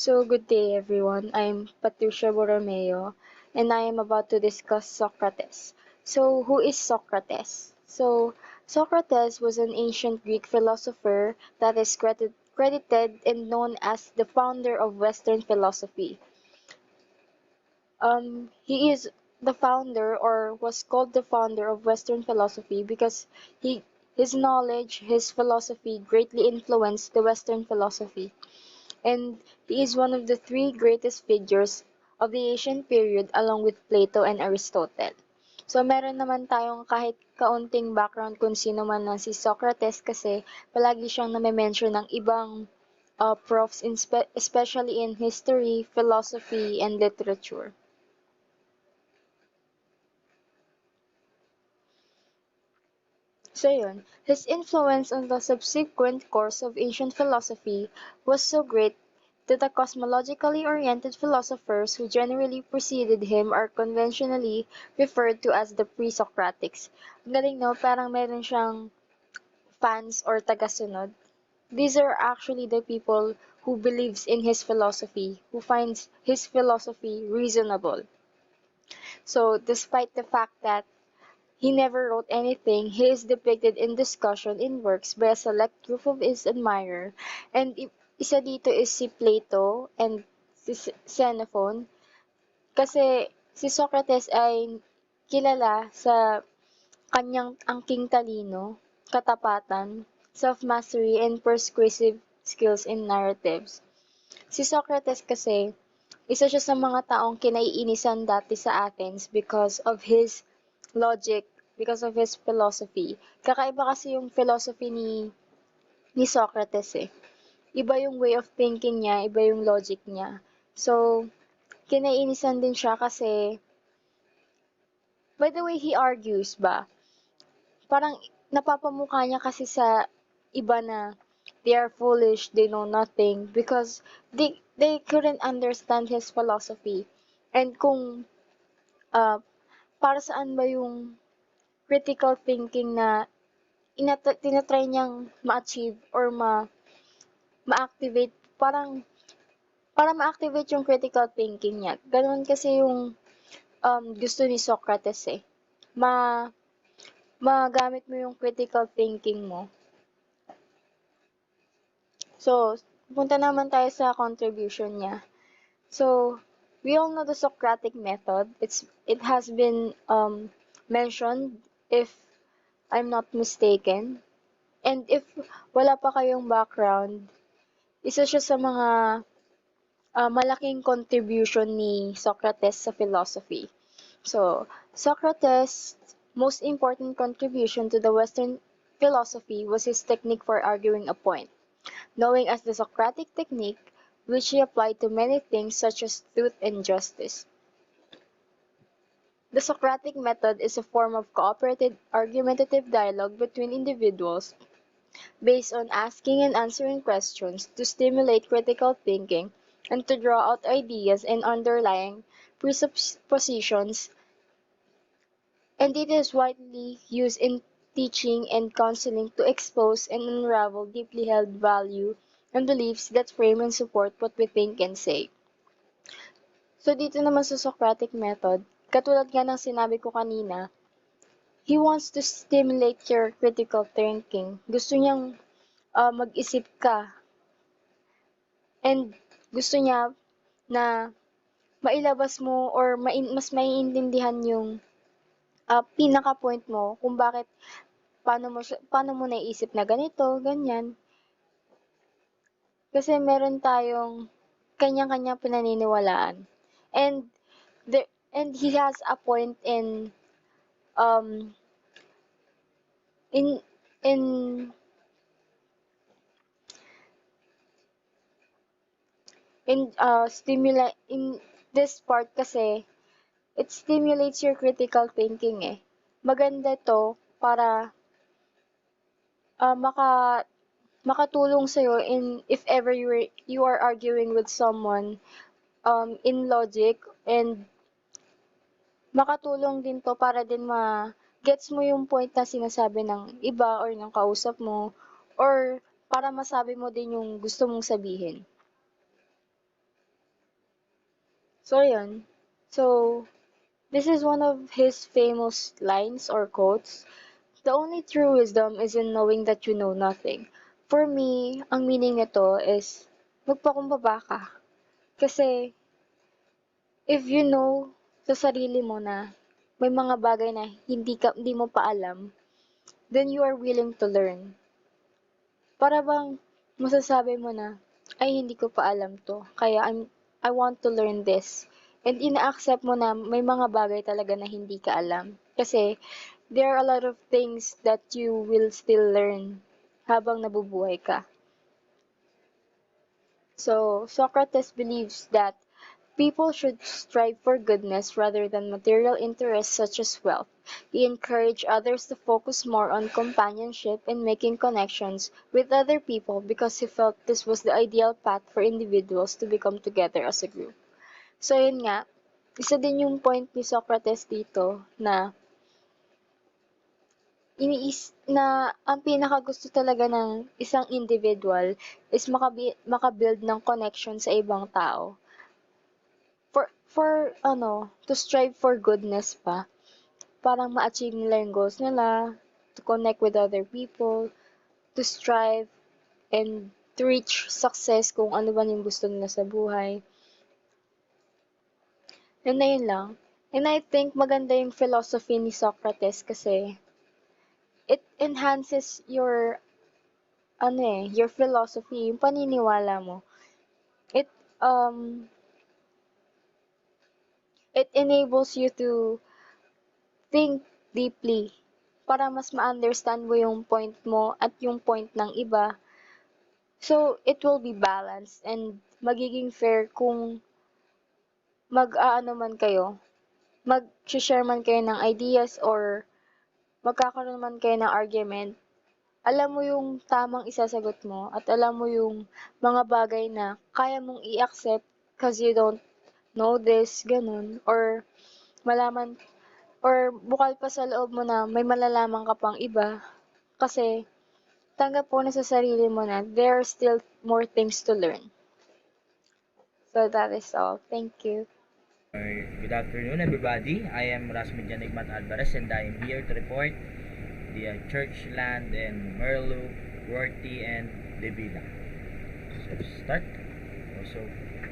So, good day everyone. I'm Patricia Borromeo and I am about to discuss Socrates. So, who is Socrates? So, Socrates was an ancient Greek philosopher that is credited and known as the founder of Western philosophy. He is the founder or was called the founder of Western philosophy because he his knowledge, his philosophy greatly influenced the Western philosophy, and he is one of the three greatest figures of the ancient period along with Plato and Aristotle. So meron naman tayong kahit kaunting background kung sino man na si Socrates kasi palagi siyang name-mention ng ibang profs especially in history, philosophy, and literature. So yun, his influence on the subsequent course of ancient philosophy was so great that the cosmologically oriented philosophers who generally preceded him are conventionally referred to as the pre-Socratics. Ang galing no, parang meron siyang fans or tagasunod. These are actually the people who believes in his philosophy, who finds his philosophy reasonable. So despite the fact that he never wrote anything, he is depicted in discussion in works by a select group of his admirer, and isa dito is si Plato and si Xenophon, kasi si Socrates ay kilala sa kanyang angking talino, katapatan, self-mastery, and persuasive skills in narratives. Si Socrates kasi, isa siya sa mga taong kinaiinisan dati sa Athens because of his logic, because of his philosophy. Kakaiba kasi yung philosophy ni Socrates eh. Iba yung way of thinking niya, iba yung logic niya. So, kinaiinisan din siya kasi, by the way he argues ba, parang napapamukha niya kasi sa iba na they are foolish, they know nothing because they couldn't understand his philosophy. And kung uh, para saan ba yung critical thinking na tinatry niyang ma-achieve or ma-activate, parang para ma-activate yung critical thinking niya. Ganun kasi yung gusto ni Socrates eh. Ma magamit mo yung critical thinking mo. So, punta naman tayo sa contribution niya. So, we all know the Socratic method. It has been mentioned, if I'm not mistaken. And if wala pa kayong background, isa siya sa mga malaking contribution ni Socrates sa philosophy. So, Socrates' most important contribution to the Western philosophy was his technique for arguing a point, knowing as the Socratic technique, which he applied to many things such as truth and justice. The Socratic method is a form of cooperative argumentative dialogue between individuals based on asking and answering questions to stimulate critical thinking and to draw out ideas and underlying presuppositions, and it is widely used in teaching and counseling to expose and unravel deeply held value and beliefs that frame and support what we think and say. So dito naman sa Socratic method, katulad nga ng sinabi ko kanina, he wants to stimulate your critical thinking. Gusto niyang mag-isip ka, and gusto niya na mailabas mo or mas maiintindihan yung pinaka-point mo kung bakit paano mo naisip na ganito, ganyan. Kasi meron tayong kanya-kanyang pinaniniwalaan. And and he has a point um in in in this part kasi it stimulates your critical thinking eh. Maganda to para maka makatulong sa'yo in if ever you are arguing with someone in logic, and makatulong din 'to para din gets mo yung point na sinasabi ng iba or ng kausap mo, or para masabi mo din yung gusto mong sabihin. So, yun. So, this is one of his famous lines or quotes. The only true wisdom is in knowing that you know nothing. For me, ang meaning nito is magpakumbaba ka. Kasi if you know sa sarili mo na may mga bagay na hindi mo pa alam, then you are willing to learn. Para bang masasabi mo na, ay hindi ko pa alam to, kaya I want to learn this. And ina-accept mo na may mga bagay talaga na hindi ka alam. Kasi there are a lot of things that you will still learn habang nabubuhay ka. So, Socrates believes that people should strive for goodness rather than material interests such as wealth. He encouraged others to focus more on companionship and making connections with other people because he felt this was the ideal path for individuals to become together as a group. So yun nga, isa din yung point ni Socrates dito na na ang pinakagusto talaga ng isang individual is makabuild ng connection sa ibang tao. To strive for goodness pa, parang ma-achieve nila yung goals nila, to connect with other people, to strive and to reach success kung ano ba yung gusto nila sa buhay. And na yun lang. And I think maganda yung philosophy ni Socrates kasi it enhances your philosophy, yung paniniwala mo. It um it enables you to think deeply para mas ma-understand mo yung point mo at yung point ng iba. So, it will be balanced and magiging fair kung mag-aano man kayo, mag-share man kayo ng ideas or magkakaroon man kayo ng argument. Alam mo yung tamang isasagot mo at alam mo yung mga bagay na kaya mong i-accept cause you don't know this, ganun. Or malaman, or bukal pa sa loob mo na may malalaman ka pang iba. Kasi tanggap mo na sa sarili mo na there are still more things to learn. So that is all. Thank you. Good afternoon, everybody. I am Rasmujan Igmat Alvarez, and I am here to report the church land in Merlo, Worthy, and Devila. So, start. So,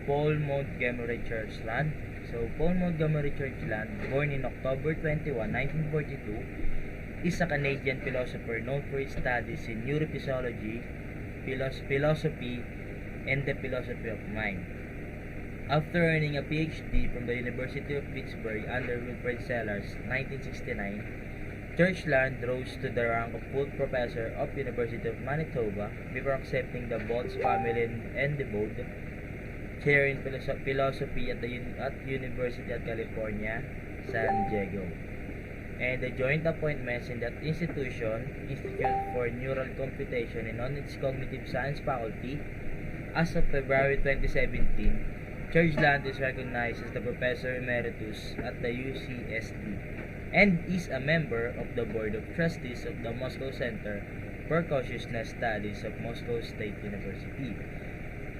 Paul Montgomery Church Land. So, Paul Montgomery Church Land, born in October 21, 1942, is a Canadian philosopher known for his studies in neurophysiology, philosophy, and the philosophy of mind. After earning a PhD from the University of Pittsburgh under Wilfred Sellars, 1969, Churchland rose to the rank of full professor of University of Manitoba before accepting the Boltz family and the Bode chair in philosophy at University of California, San Diego, and the joint appointments in that institution, Institute for Neural Computation and on its Cognitive Science Faculty. As of February 2017, Churchland is recognized as the Professor Emeritus at the UCSD and is a member of the Board of Trustees of the Moscow Center for Consciousness Studies of Moscow State University.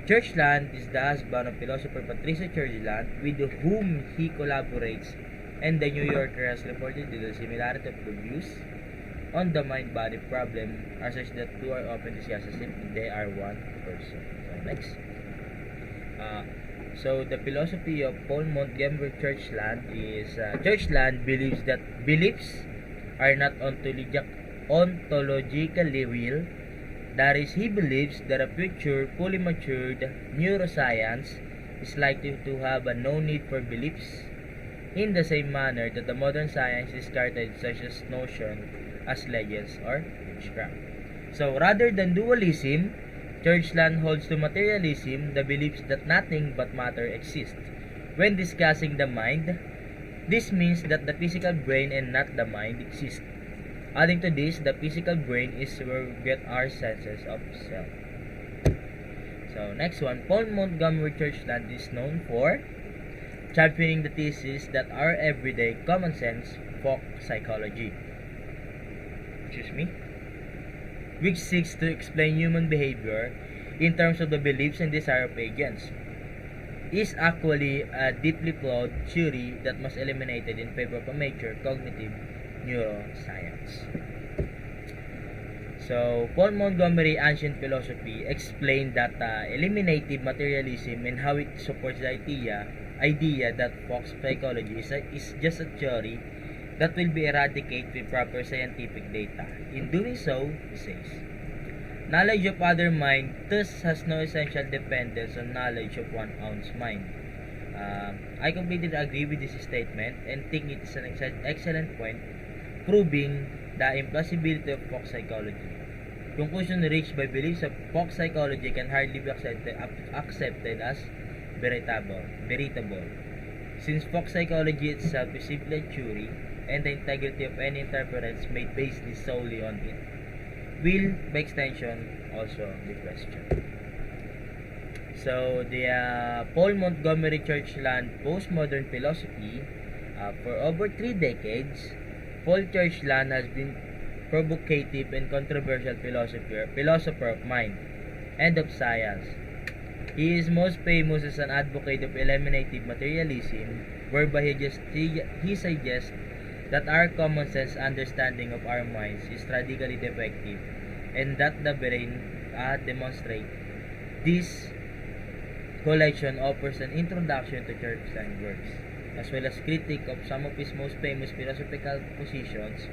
Churchland is the husband of philosopher Patricia Churchland, with whom he collaborates, and the New Yorker has reported the similarity of the views on the mind-body problem are such that two are often discussed as if they are one person. So next. So the philosophy of Paul Montgomery Churchland is Churchland believes that beliefs are not ontologically real. That is, he believes that a future fully matured neuroscience is likely to have no need for beliefs, in the same manner that the modern science discarded such as notion as legends or witchcraft. So rather than dualism, Churchland holds to materialism, the beliefs that nothing but matter exists. When discussing the mind, this means that the physical brain and not the mind exist. Adding to this, the physical brain is where we get our senses of self. So next one, Paul Montgomery Churchland is known for championing the thesis that our everyday common sense folk psychology, which seeks to explain human behavior in terms of the beliefs and desire of agents, is actually a deeply flawed theory that must eliminated in favor of a major cognitive neuroscience. So, Paul Montgomery Ancient Philosophy explained that eliminative materialism and how it supports the idea that Fox psychology is just a theory that will be eradicated with proper scientific data. In doing so, he says, knowledge of other mind thus has no essential dependence on knowledge of one's own mind. I completely agree with this statement and think it is an excellent point proving the impossibility of Fox psychology. Conclusion reached by beliefs of Fox psychology can hardly be accepted as veritable. Since Fox psychology itself is simply a theory, and the integrity of any interference made based solely on it will, by extension, also be questioned. So, the Paul Montgomery Churchland postmodern philosophy, for over 3 decades, Paul Churchland has been provocative and controversial philosopher of mind and of science. He is most famous as an advocate of eliminative materialism, whereby he suggests that our common sense understanding of our minds is radically defective and that the brain demonstrates. This collection offers an introduction to Churchland's works, as well as critique of some of his most famous philosophical positions,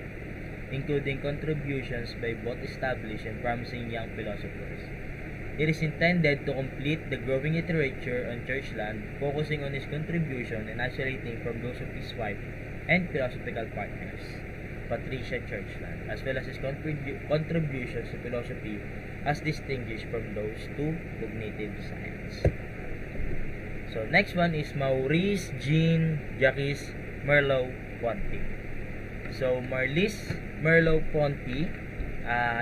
including contributions by both established and promising young philosophers. It is intended to complete the growing literature on Churchland, focusing on his contribution and isolating from those of his wife and philosophical partners, Patricia Churchland, as well as his contributions to philosophy as distinguished from those to cognitive science. So next one is Maurice Jean Jacques Merleau-Ponty. So Maurice Merleau-Ponty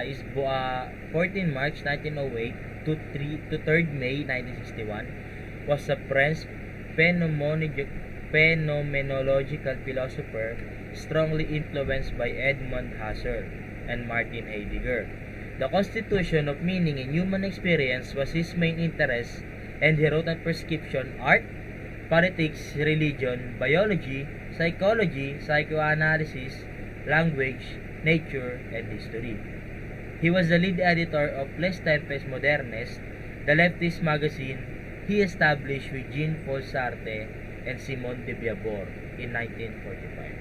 is 14 March 1908 to 3rd May 1961, was a French phenomenological philosopher strongly influenced by Edmund Husserl and Martin Heidegger. The constitution of meaning in human experience was his main interest, and he wrote on prescription, art, politics, religion, biology, psychology, psychoanalysis, language, nature, and history. He was the lead editor of Les Tempes Modernes, the leftist magazine he established with Jean-Paul Sartre and Simone de Beauvoir in 1945.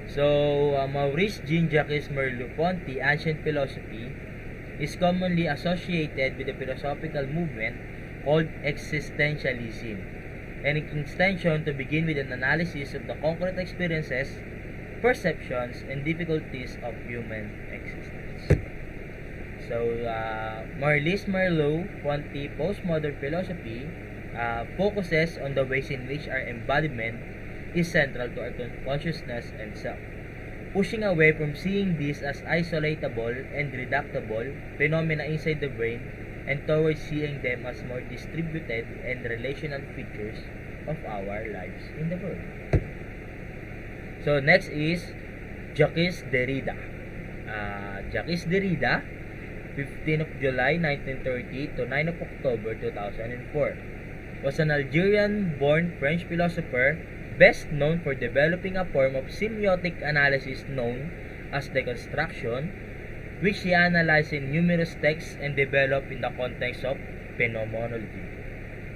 So, Maurice Jean-Jacques Merleau-Ponty, Ancient Philosophy, is commonly associated with the philosophical movement called existentialism, and in extension to begin with an analysis of the concrete experiences, perceptions, and difficulties of human existence. So, Maurice Merleau-Ponty postmodern philosophy focuses on the ways in which our embodiment is central to our consciousness and self, pushing away from seeing these as isolatable and reductible phenomena inside the brain and towards seeing them as more distributed and relational features of our lives in the world. So next is Jacques Derrida. Jacques Derrida, 15 of July 1930 to 9 of October 2004, was an Algerian-born French philosopher best known for developing a form of semiotic analysis known as deconstruction, which he analyzed in numerous texts and developed in the context of phenomenology.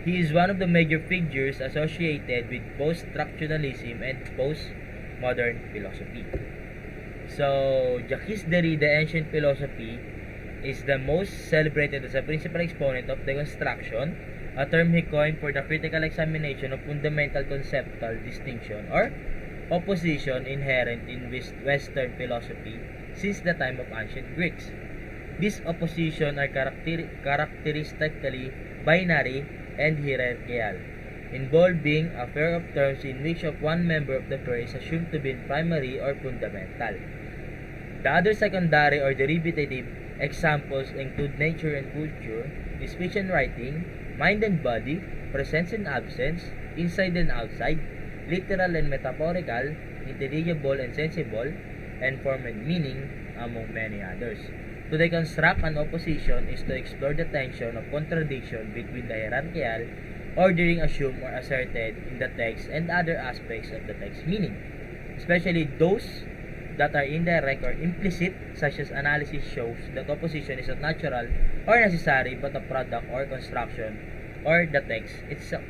He is one of the major figures associated with post-structuralism and postmodern philosophy. So, Jacques Derrida, Ancient Philosophy, is the most celebrated as a principal exponent of deconstruction, a term he coined for the critical examination of fundamental conceptual distinction or opposition inherent in Western philosophy since the time of ancient Greeks. These oppositions are characteristically binary and hierarchical, involving a pair of terms in which one member of the pair is assumed to be primary or fundamental. The other secondary or derivative examples include nature and culture, speech and writing, mind and body, presence and absence, inside and outside, literal and metaphorical, intelligible and sensible, and form and meaning, among many others. To deconstruct an opposition is to explore the tension of contradiction between the hierarchical ordering assumed or asserted in the text and other aspects of the text meaning, especially those that are indirect or implicit, such as analysis shows that opposition is not natural or necessary but a product or construction or the text itself.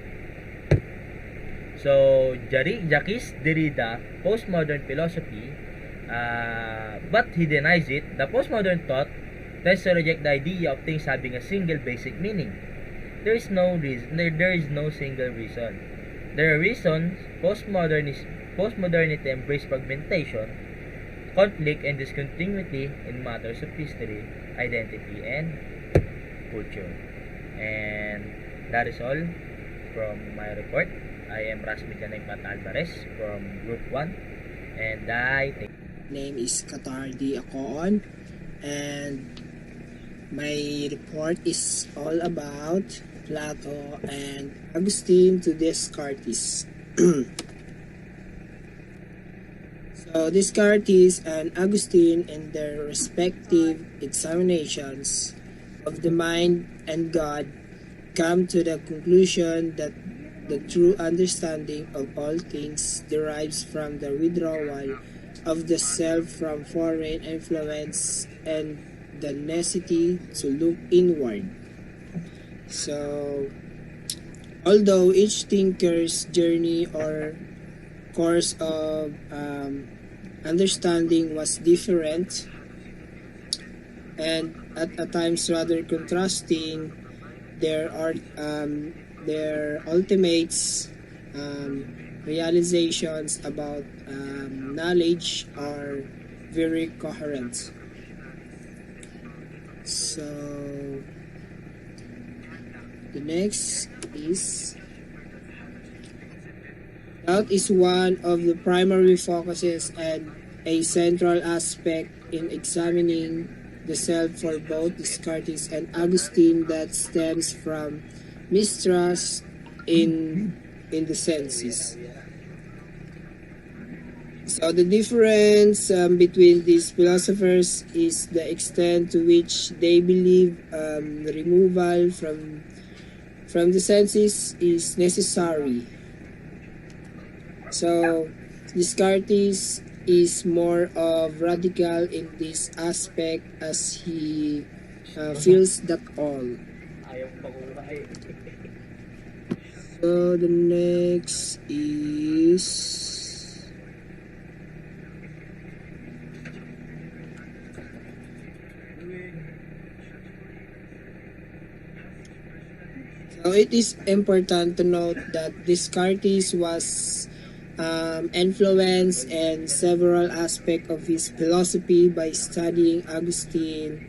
So, Jacques Derrida, postmodern philosophy, but he denies it. The postmodern thought tends to reject the idea of things having a single basic meaning. There is no reason. There is no single reason. There are reasons. Postmodernity embraces fragmentation, conflict, and discontinuity in matters of history, identity, and culture. And that is all from my report. I am Rasmitan Nagmat Alvarez from Group 1, and I think name is Katardi Akoon, and my report is all about Plato and Augustine to Descartes. So Descartes and Augustine, in their respective examinations of the mind and God, come to the conclusion that the true understanding of all things derives from the withdrawal of the self from foreign influence and the necessity to look inward. So, although each thinker's journey or course of understanding was different and at times rather contrasting, their ultimate realizations about knowledge are very coherent. So the next is doubt is one of the primary focuses and a central aspect in examining the self for both Descartes and Augustine, that stems from mistrust in the senses. So the difference between these philosophers is the extent to which they believe the removal from the senses is necessary. So Descartes is more of radical in this aspect, as he feels that all. So the next is so it is important to note that Descartes was influenced in several aspects of his philosophy by studying Augustine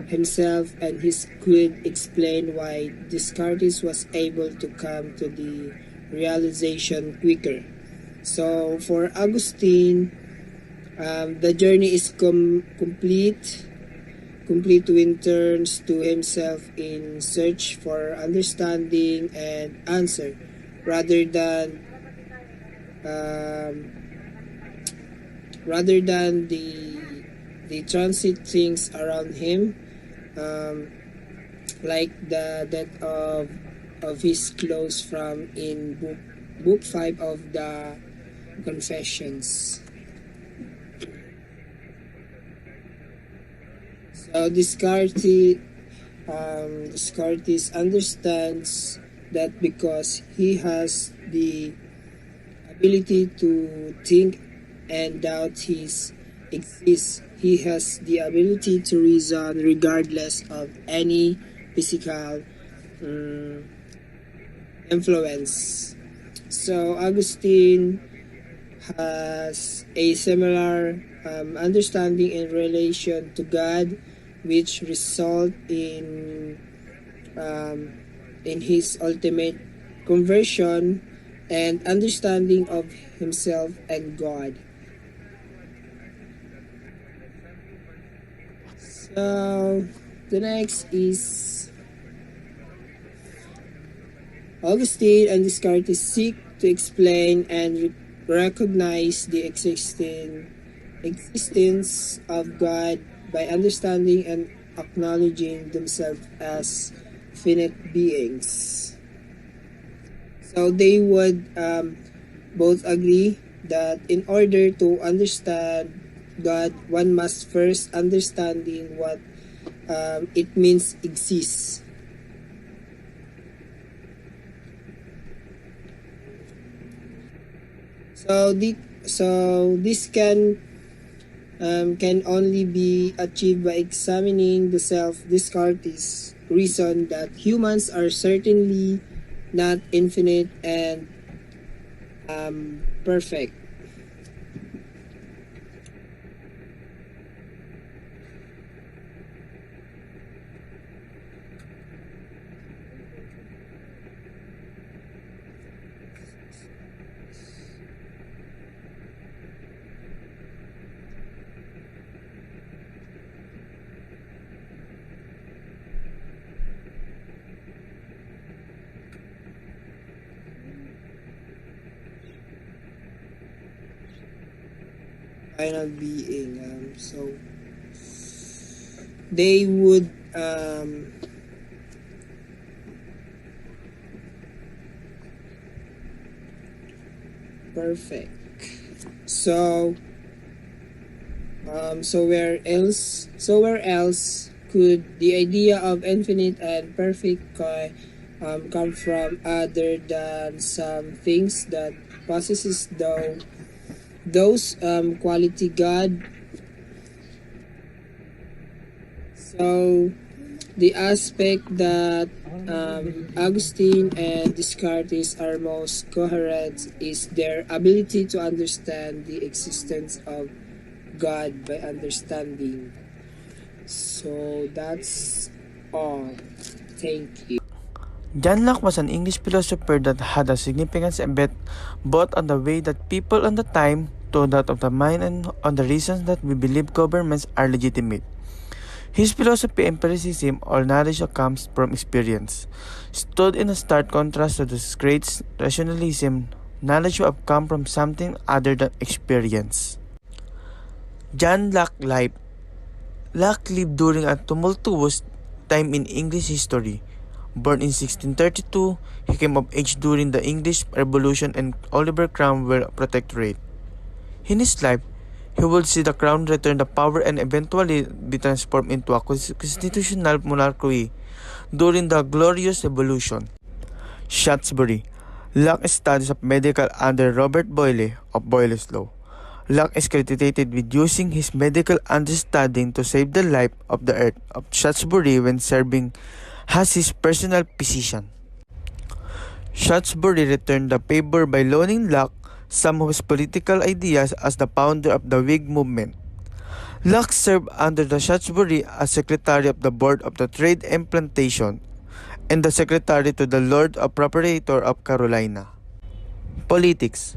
himself, and this could explain why Descartes was able to come to the realization quicker. So for Augustine, the journey is complete when turns to himself in search for understanding and answer, rather than the transit things around him, like the death of his close friend in book 5 of the Confessions. So Descartes understands that because he has the ability to think and doubt his exists, he has the ability to reason regardless of any physical influence. So Augustine has a similar understanding in relation to God, which result in his ultimate conversion and understanding of himself and God. So the next is Augustine and Descartes seek to explain and recognize the existence of God by understanding and acknowledging themselves as finite beings. So they would both agree that in order to understand God, one must first understanding what it means exists. So this can only be achieved by examining the self. Descartes reasoned that humans are certainly not infinite and perfect. Final being. So they would perfect. So where else could the idea of infinite and perfect come from other than some things that possesses those quality God? So the aspect that Augustine and Descartes are most coherent is their ability to understand the existence of God by understanding. So that's all. Thank you. John Locke was an English philosopher that had a significant effect both on the way that people on the time to that of the mind and on the reasons that we believe governments are legitimate. His philosophy empiricism, or knowledge that comes from experience, stood in a stark contrast to the great rationalism, knowledge would have come from something other than experience. John Locke life. Locke lived during a tumultuous time in English history. Born in 1632, he came of age during the English Revolution and Oliver Cromwell Protectorate. In his life, he would see the crown return the power and eventually be transformed into a constitutional monarchy during the Glorious Revolution. Shaftesbury. Locke studies of medical under Robert Boyle of Boyle's Law. Locke is credited with using his medical understanding to save the life of the Earl of Shaftesbury when serving as his personal physician. Shaftesbury returned the favor by loaning Locke some of his political ideas as the founder of the Whig movement. Locke served under the Shaftesbury as secretary of the board of the Trade and Plantation and the secretary to the Lord Procurator of Carolina. Politics.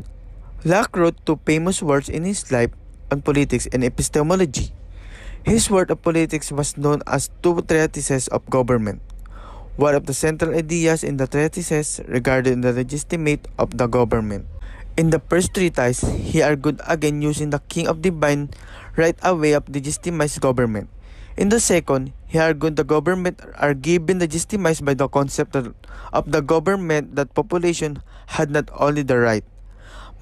Locke wrote two famous works in his life on politics and epistemology. His work of politics was known as Two Treatises of Government. One of the central ideas in the treatises regarding the legitimate of the government. In the first treatise, he argued against using the king of divine right away of legitimized government. In the second, he argued the government are given legitimized by the concept of the government that population had not only the right,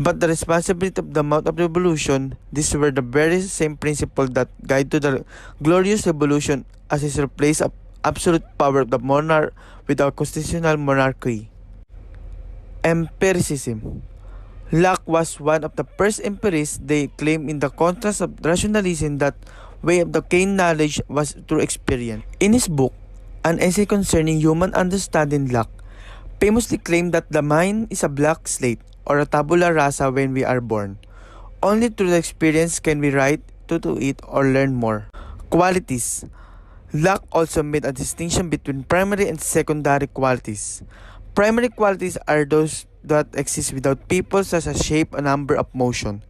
but the responsibility of the mouth of revolution. These were the very same principles that guide to the glorious revolution as is replace of absolute power of the monarch with a constitutional monarchy. Empiricism. Locke was one of the first empirists. They claim in the contrast of rationalism that way of the gain knowledge was through experience. In his book, An Essay Concerning Human Understanding, Locke famously claimed that the mind is a blank slate or a tabula rasa when we are born. Only through the experience can we write to it or learn more. Qualities. Locke also made a distinction between primary and secondary qualities. Primary qualities are those that exist without people, such as shape, a number of motion.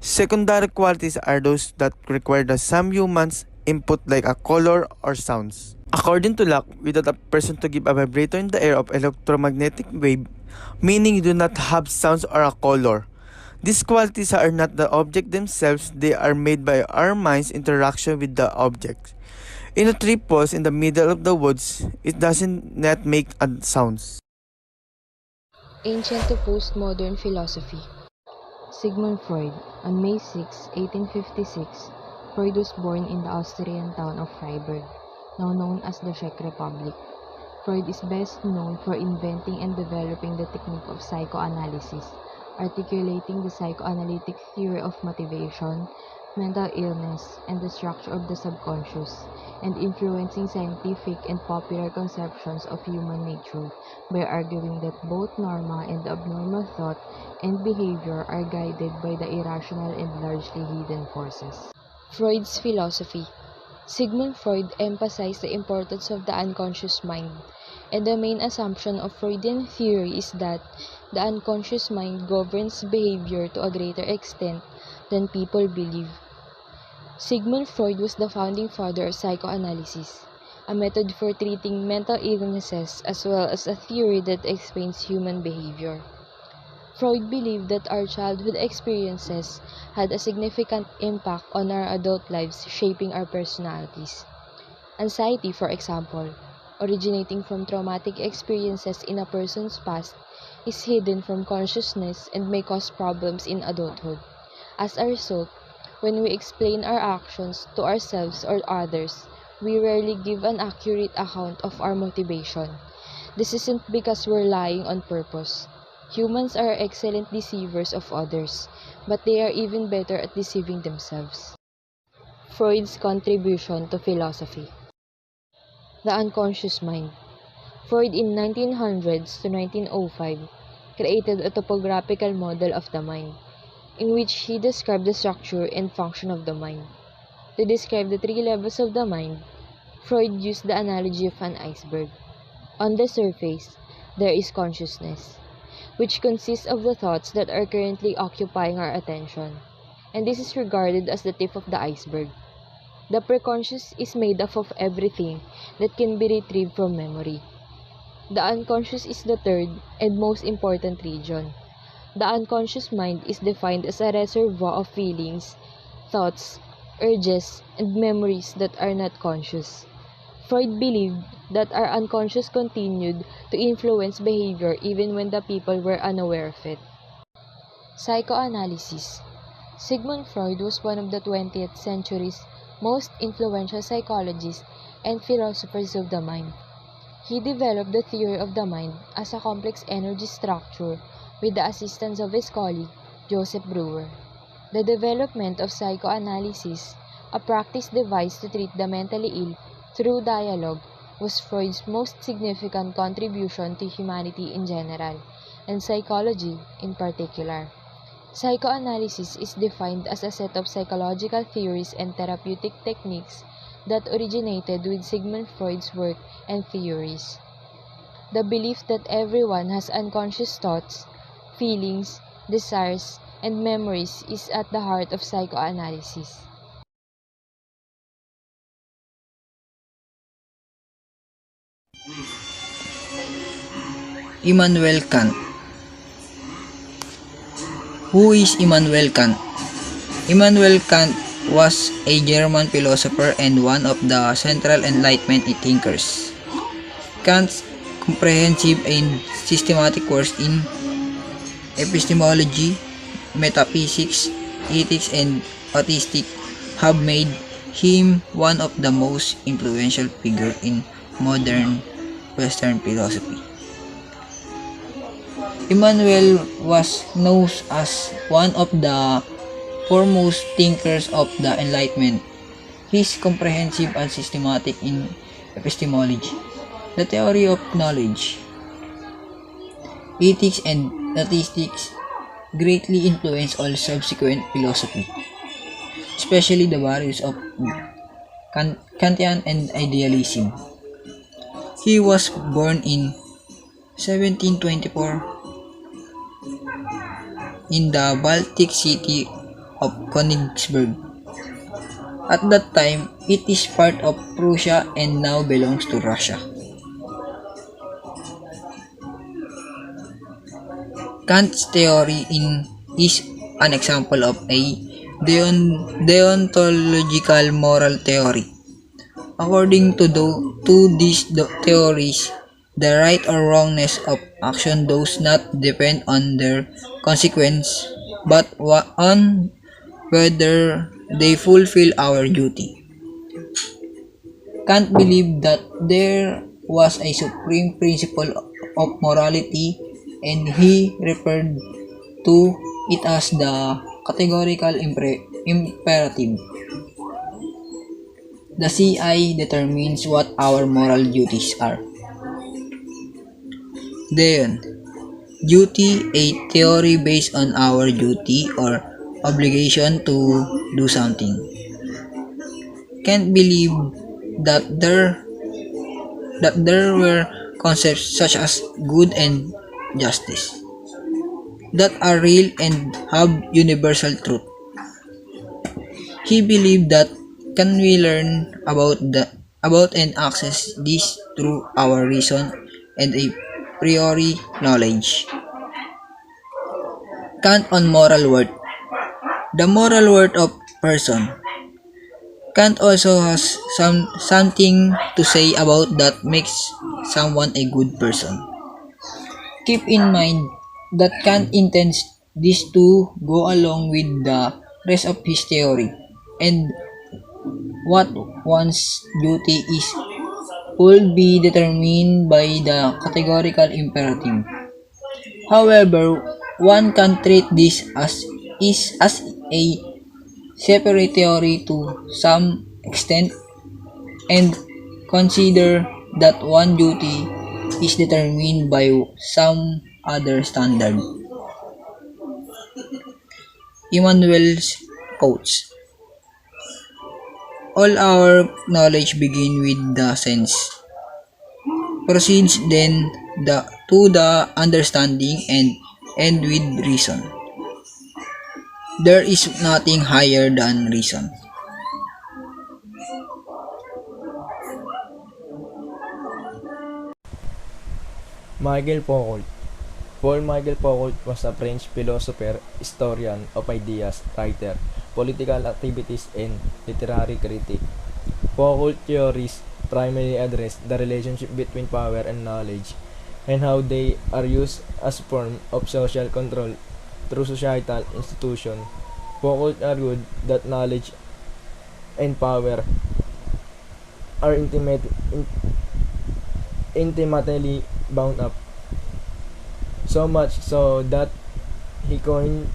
Secondary qualities are those that require the some humans input like a color or sounds. According to Locke, without a person to give a vibrator in the air of electromagnetic wave, meaning you do not have sounds or a color. These qualities are not the object themselves, they are made by our mind's interaction with the object. In a tree falls in the middle of the woods, it doesn't not make a sounds. Ancient to postmodern philosophy. Sigmund Freud. On May 6, 1856, Freud was born in the Austrian town of Freiburg, now known as the Czech Republic. Freud is best known for inventing and developing the technique of psychoanalysis, articulating the psychoanalytic theory of motivation, mental illness, and the structure of the subconscious, and influencing scientific and popular conceptions of human nature by arguing that both normal and abnormal thought and behavior are guided by the irrational and largely hidden forces. Freud's philosophy. Sigmund Freud emphasized the importance of the unconscious mind, and the main assumption of Freudian theory is that the unconscious mind governs behavior to a greater extent than people believe. Sigmund Freud was the founding father of psychoanalysis, a method for treating mental illnesses as well as a theory that explains human behavior. Freud believed that our childhood experiences had a significant impact on our adult lives, shaping our personalities. Anxiety, for example, originating from traumatic experiences in a person's past, is hidden from consciousness and may cause problems in adulthood. As a result, when we explain our actions to ourselves or others, we rarely give an accurate account of our motivation. This isn't because we're lying on purpose. Humans are excellent deceivers of others, but they are even better at deceiving themselves. Freud's contribution to philosophy. The unconscious mind. Freud in 1900s to 1905 created a topographical model of the mind, in which he described the structure and function of the mind. To describe the three levels of the mind, Freud used the analogy of an iceberg. On the surface, there is consciousness, which consists of the thoughts that are currently occupying our attention, and this is regarded as the tip of the iceberg. The preconscious is made up of everything that can be retrieved from memory. The unconscious is the third and most important region. The unconscious mind is defined as a reservoir of feelings, thoughts, urges, and memories that are not conscious. Freud believed that our unconscious continued to influence behavior even when the people were unaware of it. Psychoanalysis. Sigmund Freud was one of the 20th century's most influential psychologists and philosophers of the mind. He developed the theory of the mind as a complex energy structure with the assistance of his colleague, Joseph Breuer. The development of psychoanalysis, a practice devised to treat the mentally ill through dialogue, was Freud's most significant contribution to humanity in general, and psychology in particular. Psychoanalysis is defined as a set of psychological theories and therapeutic techniques that originated with Sigmund Freud's work and theories. The belief that everyone has unconscious thoughts, feelings, desires, and memories is at the heart of psychoanalysis. Immanuel Kant. Who is Immanuel Kant? Immanuel Kant was a German philosopher and one of the central Enlightenment thinkers. Kant's comprehensive and systematic works in epistemology, metaphysics, ethics, and atheistic have made him one of the most influential figures in modern Western philosophy. Immanuel was known as one of the foremost thinkers of the Enlightenment. He is comprehensive and systematic in epistemology, the theory of knowledge. Ethics and statistics greatly influenced all subsequent philosophy, especially the values of Kantian and idealism. He was born in 1724 in the Baltic city of Königsberg. At that time, it is part of Prussia and now belongs to Russia. Kant's theory is an example of a deontological moral theory. According to these theories, The right or wrongness of action does not depend on their consequence, but on whether they fulfill our duty. Kant believed that there was a supreme principle of morality, and he referred to it as the categorical imperative. The CI determines what our moral duties are. Then, duty, a theory based on our duty or obligation to do something. Can't believe that there were concepts such as good and justice that are real and have universal truth. He believed that can we learn about and access this through our reason and a priori knowledge. Kant on moral worth. The moral worth of person. Kant also has something to say about that makes someone a good person. Keep in mind that Kant intends this to go along with the rest of his theory, and what one's duty is will be determined by the categorical imperative. However, one can treat this as a separate theory to some extent and consider that one duty is determined by some other standard. Immanuel's quotes. All our knowledge begin with the sense, proceeds then to the understanding and end with reason. There is nothing higher than reason. Michael Foucault. Paul-Michel Foucault was a French philosopher, historian of ideas, writer, political activities, and literary critic. Foucault theories primarily address the relationship between power and knowledge, and how they are used as a form of social control through societal institutions. Foucault argued that knowledge and power are intimately bound up, so much so that he coined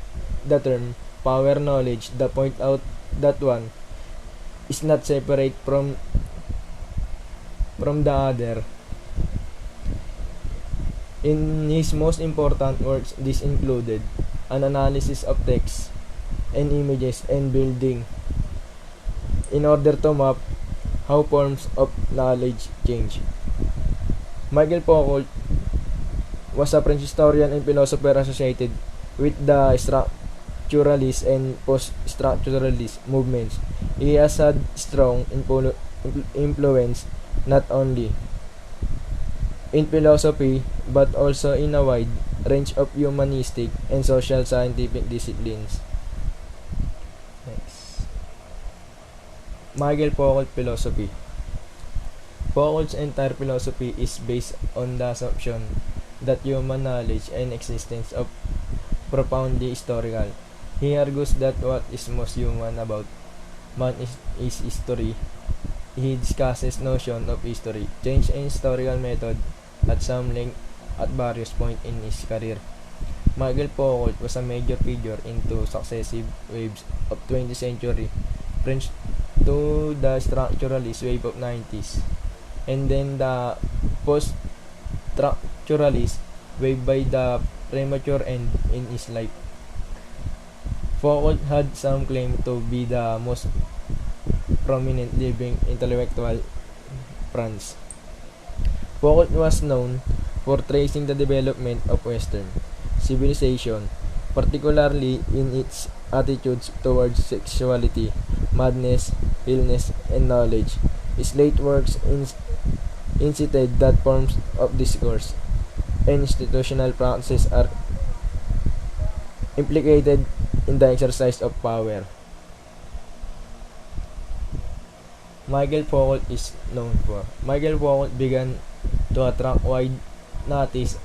the term power knowledge that point out that one is not separate from the other. In his most important works, this included an analysis of text and images and building in order to map how forms of knowledge change. Michael Foucault was a French historian and philosopher associated with the structuralist and post-structuralist movements. He has had strong influence not only in philosophy but also in a wide range of humanistic and social scientific disciplines. Next. Michael Foucault philosophy. Foucault's entire philosophy is based on the assumption that human knowledge and existence are profoundly historical. He argues that what is most human about man is history. He discusses notion of history, change and historical method at some length at various points in his career. Michael Foucault was a major figure into successive waves of 20th century French to the structuralist wave of 90s, and then the post-structuralist wave by the premature end in his life. Foucault had some claim to be the most prominent living intellectual in France. Foucault was known for tracing the development of Western civilization, particularly in its attitudes towards sexuality, madness, illness, and knowledge. His late works incited that forms of discourse and institutional practices are implicated in the exercise of power. Michael Foucault is known for. Michael Foucault began to attract wide notice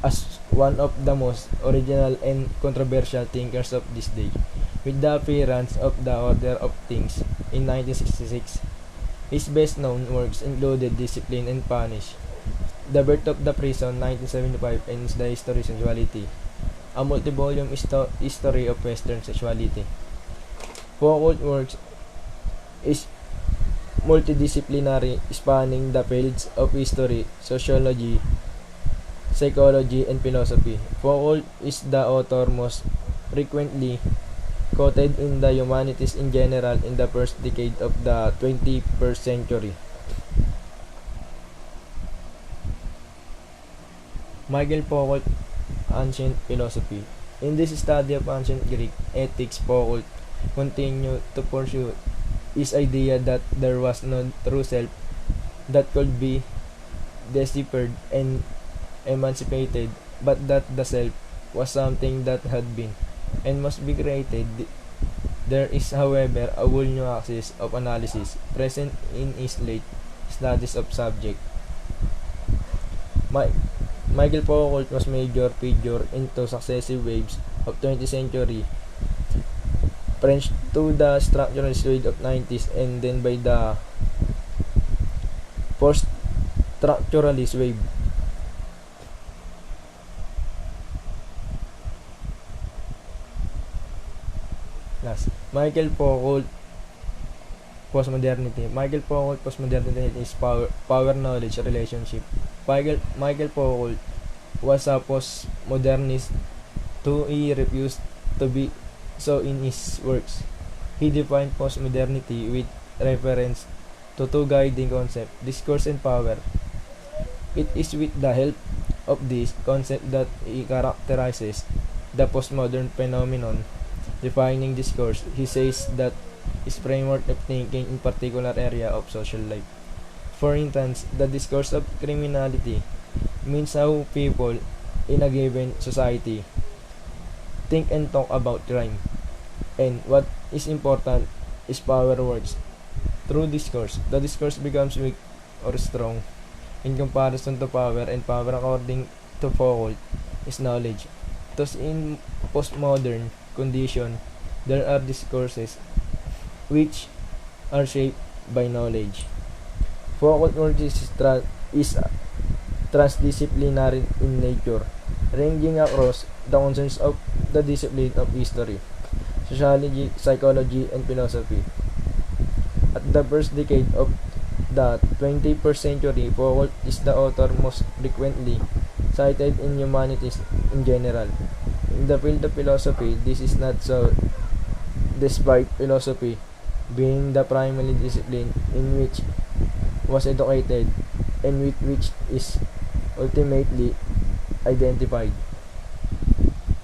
as one of the most original and controversial thinkers of this day. With the appearance of The Order of Things in 1966, his best-known works included Discipline and Punish, The Birth of the Prison 1975, and The History of Sexuality, a multi-volume history of Western sexuality. Foucault's works is multidisciplinary, spanning the fields of history, sociology, psychology, and philosophy. Foucault is the author most frequently quoted in the humanities in general in the first decade of the 21st century. Michael Foucault, Ancient Philosophy. In this study of ancient Greek ethics, Foucault continued to pursue his idea that there was no true self that could be deciphered and emancipated, but that the self was something that had been and must be created. There is, however, a whole new axis of analysis present in his late studies of subject. Michael Foucault was major figure into successive waves of 20th century, French to the structuralist wave of 90s, and then by the post-structuralist wave. Last, Michael Foucault postmodernity is power knowledge relationship. Michael Foucault was a postmodernist who he refused to be so in his works. He defined postmodernity with reference to two guiding concepts, discourse and power. It is with the help of this concept that he characterizes the postmodern phenomenon. Defining discourse, he says that is framework of thinking in particular area of social life. For instance, the discourse of criminality means how people in a given society think and talk about crime. And what is important is power works. Through discourse, the discourse becomes weak or strong in comparison to power, and power, according to Foucault, is knowledge. Thus, in postmodern condition, there are discourses which are shaped by knowledge. Foucault work is transdisciplinary in nature, ranging across the concerns of the discipline of history, sociology, psychology, and philosophy. At the first decade of the 21st century, Foucault is the author most frequently cited in humanities in general. In the field of philosophy, this is not so, despite philosophy being the primary discipline in which was educated and with which is ultimately identified.